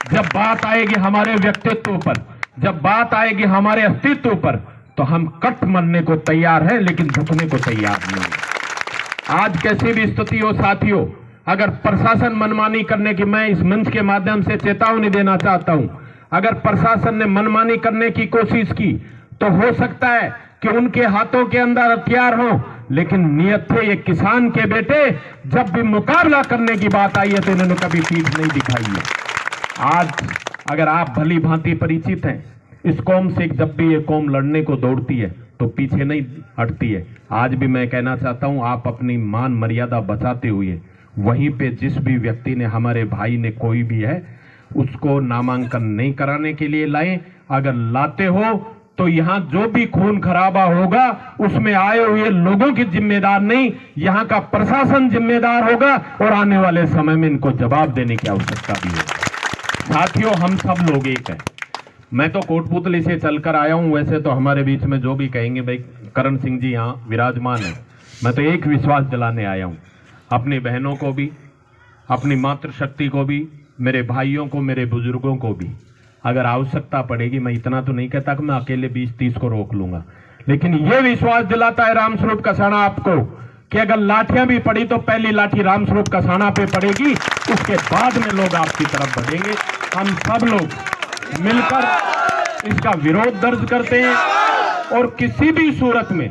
जब बात आएगी हमारे व्यक्तित्व पर, जब बात आएगी हमारे अस्तित्व पर, तो हम कट मरने को तैयार हैं, लेकिन झुकने को तैयार नहीं। आज कैसी भी स्थिति हो साथियों, अगर प्रशासन मनमानी करने की, मैं इस मंच के माध्यम से चेतावनी देना चाहता हूं, अगर प्रशासन ने मनमानी करने की कोशिश की तो हो सकता है कि उनके हाथों के अंदर हथियार हो, लेकिन नियत थे ये किसान के बेटे, जब भी मुकाबला करने की बात आई है तो इन्होंने कभी पीठ नहीं दिखाई है। आज अगर आप भली भांति परिचित हैं इस कौम से, जब भी ये कौम लड़ने को दौड़ती है तो पीछे नहीं हटती है। आज भी मैं कहना चाहता हूं, आप अपनी मान मर्यादा बचाते हुए वहीं पे जिस भी व्यक्ति ने, हमारे भाई ने, कोई भी है, उसको नामांकन नहीं कराने के लिए लाएं। अगर लाते हो तो यहां जो भी खून खराबा होगा उसमें आए हुए लोगों की जिम्मेदार नहीं, यहां का प्रशासन जिम्मेदार होगा, और आने वाले समय में इनको जवाब देने की आवश्यकता भी है। साथियों, हम सब लोग एक हैं। मैं तो कोटपुतली से चलकर आया हूं, वैसे तो हमारे बीच में जो भी कहेंगे भाई करण सिंह जी यहाँ विराजमान है। मैं तो एक विश्वास दिलाने आया हूं, अपनी बहनों को भी, अपनी मातृशक्ति को भी, मेरे भाइयों को, मेरे बुजुर्गों को भी, अगर आवश्यकता पड़ेगी, मैं इतना तो नहीं कहता कि मैं अकेले 20-30 को रोक लूंगा, लेकिन यह विश्वास दिलाता है रामस्वरूप कसाना आपको कि अगर लाठियां भी पड़ी तो पहली लाठी रामस्वरूप कसाना पे पड़ेगी, उसके बाद में लोग आपकी तरफ बढ़ेंगे। हम सब लोग मिलकर इसका विरोध दर्ज करते हैं, और किसी भी सूरत में,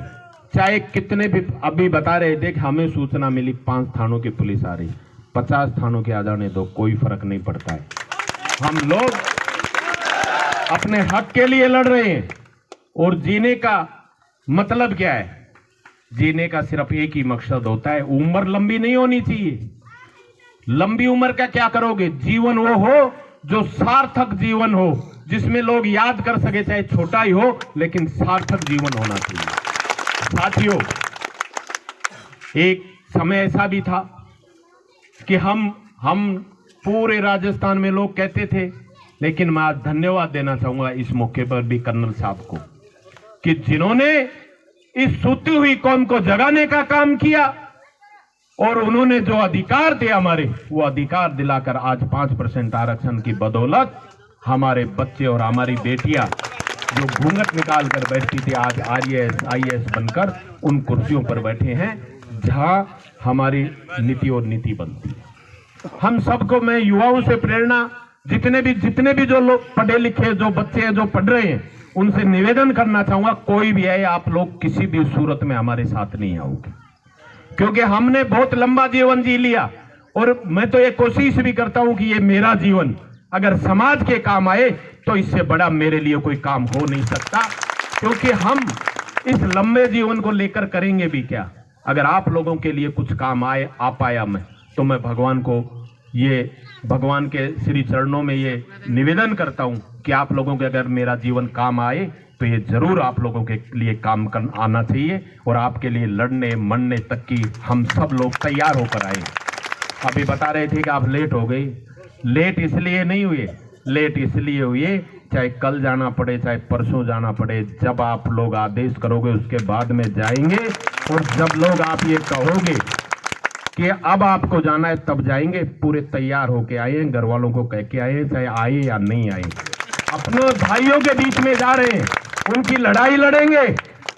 चाहे कितने भी, अभी बता रहे थे कि हमें सूचना मिली 5 थानों की पुलिस आ रही, 50 थानों के आ जाने दो, कोई फर्क नहीं पड़ता है। हम लोग अपने हक के लिए लड़ रहे हैं, और जीने का मतलब क्या है? जीने का सिर्फ एक ही मकसद होता है, उम्र लंबी नहीं होनी चाहिए। लंबी उम्र का क्या करोगे? जीवन वो हो जो सार्थक जीवन हो, जिसमें लोग याद कर सके, चाहे छोटा ही हो, लेकिन सार्थक जीवन होना चाहिए। साथियों, एक समय ऐसा भी था कि हम पूरे राजस्थान में लोग कहते थे, लेकिन मैं आज धन्यवाद देना चाहूंगा इस मौके पर भी कर्नल साहब को, कि जिन्होंने इस सोती हुई कौम को जगाने का काम किया, और उन्होंने जो अधिकार थे हमारे, वो अधिकार दिलाकर आज 5% आरक्षण की बदौलत हमारे बच्चे और हमारी बेटियां जो घूंघट निकाल कर बैठती थी, आज IAS IAS बनकर उन कुर्सियों पर बैठे हैं जहां हमारी नीति और नीति बनती है। हम सबको, मैं युवाओं से प्रेरणा, जितने भी जो लोग पढ़े लिखे, जो बच्चे हैं, जो पढ़ रहे हैं, उनसे निवेदन करना चाहूंगा, कोई भी है, आप लोग किसी भी सूरत में हमारे साथ नहीं आओगे, क्योंकि हमने बहुत लंबा जीवन जी लिया, और मैं तो ये कोशिश भी करता हूं कि ये मेरा जीवन अगर समाज के काम आए तो इससे बड़ा मेरे लिए कोई काम हो नहीं सकता, क्योंकि हम इस लंबे जीवन को लेकर करेंगे भी क्या? अगर आप लोगों के लिए कुछ काम आ पाया मैं, तो मैं भगवान के श्री चरणों में ये निवेदन करता हूं कि आप लोगों के अगर मेरा जीवन काम आए तो ये जरूर आप लोगों के लिए काम करना आना चाहिए, और आपके लिए लड़ने मरने तक की हम सब लोग तैयार होकर आए। अभी बता रहे थे कि आप लेट हो गई, लेट इसलिए नहीं हुए, लेट इसलिए हुए, चाहे कल जाना पड़े, चाहे परसों जाना पड़े, जब आप लोग आदेश करोगे उसके बाद में जाएंगे, और जब लोग आप ये कहोगे कि अब आपको जाना है तब जाएंगे। पूरे तैयार होके आए हैं, घर वालों को कह के आए हैं, चाहे आए या नहीं आए, अपने भाइयों के बीच में जा रहे हैं, उनकी लड़ाई लड़ेंगे।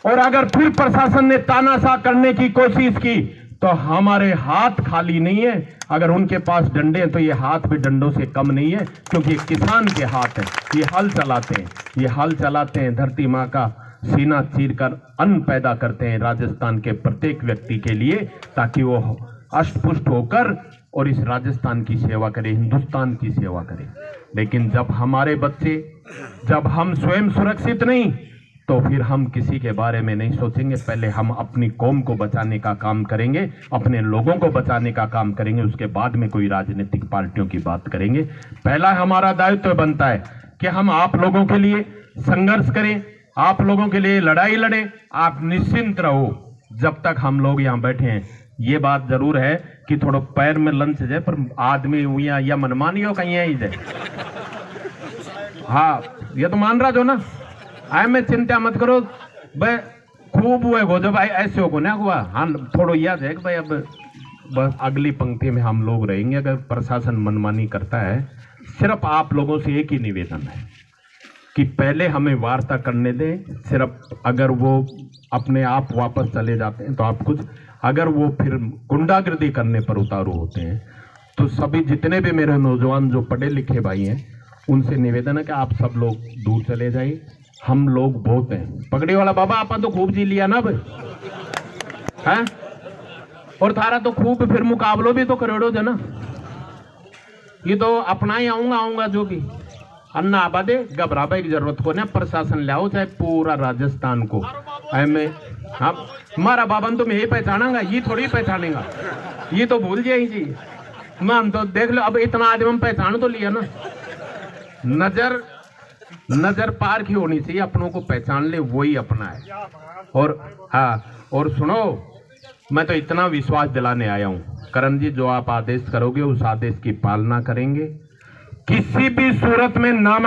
और अगर फिर प्रशासन ने तानाशाह करने की कोशिश की तो हमारे हाथ खाली नहीं है, अगर उनके पास डंडे हैं तो ये हाथ भी डंडों से कम नहीं है, क्योंकि किसान के हाथ है, ये हल चलाते हैं, धरती माँ का सीना चीरकर अन्न पैदा करते हैं राजस्थान के प्रत्येक व्यक्ति के लिए, ताकि वो अष्टपुष्ट होकर और इस राजस्थान की सेवा करे, हिंदुस्तान की सेवा करे। लेकिन जब हमारे बच्चे, जब हम स्वयं सुरक्षित नहीं, तो फिर हम किसी के बारे में नहीं सोचेंगे। पहले हम अपनी कौम को बचाने का काम करेंगे, अपने लोगों को बचाने का काम करेंगे, उसके बाद में कोई राजनीतिक पार्टियों की बात करेंगे। पहला हमारा दायित्व बनता है कि हम आप लोगों के लिए संघर्ष करें, आप लोगों के लिए लड़ाई लड़ें। आप निश्चिंत रहो, जब तक हम लोग यहाँ बैठे हैं। ये बात जरूर है कि थोड़ा पैर में लंच जाए, पर आदमी हुई या मनमानी हो कहीं ही जाए। हाँ, ये तो मान रहा जो ना, आए में चिंता मत करो भाई, खूब हुए गो जब ऐसे हो ना हुआ। हाँ, थोड़ा याद है कि भाई अब बस अगली पंक्ति में हम लोग रहेंगे। अगर प्रशासन मनमानी करता है, सिर्फ आप लोगों से एक ही निवेदन है कि पहले हमें वार्ता करने दें। सिर्फ अगर वो अपने आप वापस चले जाते हैं तो आप कुछ, अगर वो फिर गुंडागर्दी करने पर उतारू होते हैं तो सभी जितने भी मेरे नौजवान जो पढ़े लिखे भाई हैं उनसे निवेदन है कि आप सब लोग दूर चले जाइए। हम लोग बहुत हैं। पगड़ी वाला बाबा आपने तो खूब जी लिया ना भाई, हैं? और थारा तो खूब फिर मुकाबलो भी तो करोड़ो जना। ये तो अपना ही आऊंगा जो भी अन्ना आबादे घबराबे की जरूरत को ना, प्रशासन लाओ चाहे पूरा राजस्थान को। में हम हमारा बाबन तो मैं ही पहचानांगा, ये थोड़ी पहचानेगा, ये तो भूल जाए जी। मैं हम तो देख लो अब इतना आदमी हम पहचान तो लिया ना। नजर पार की होनी चाहिए, अपनों को पहचान ले वही अपना है। और हाँ, और सुनो, मैं तो इतना विश्वास दिलाने आया हूँ करण जी, जो आप आदेश करोगे उस आदेश की पालना करेंगे, किसी भी सूरत में ना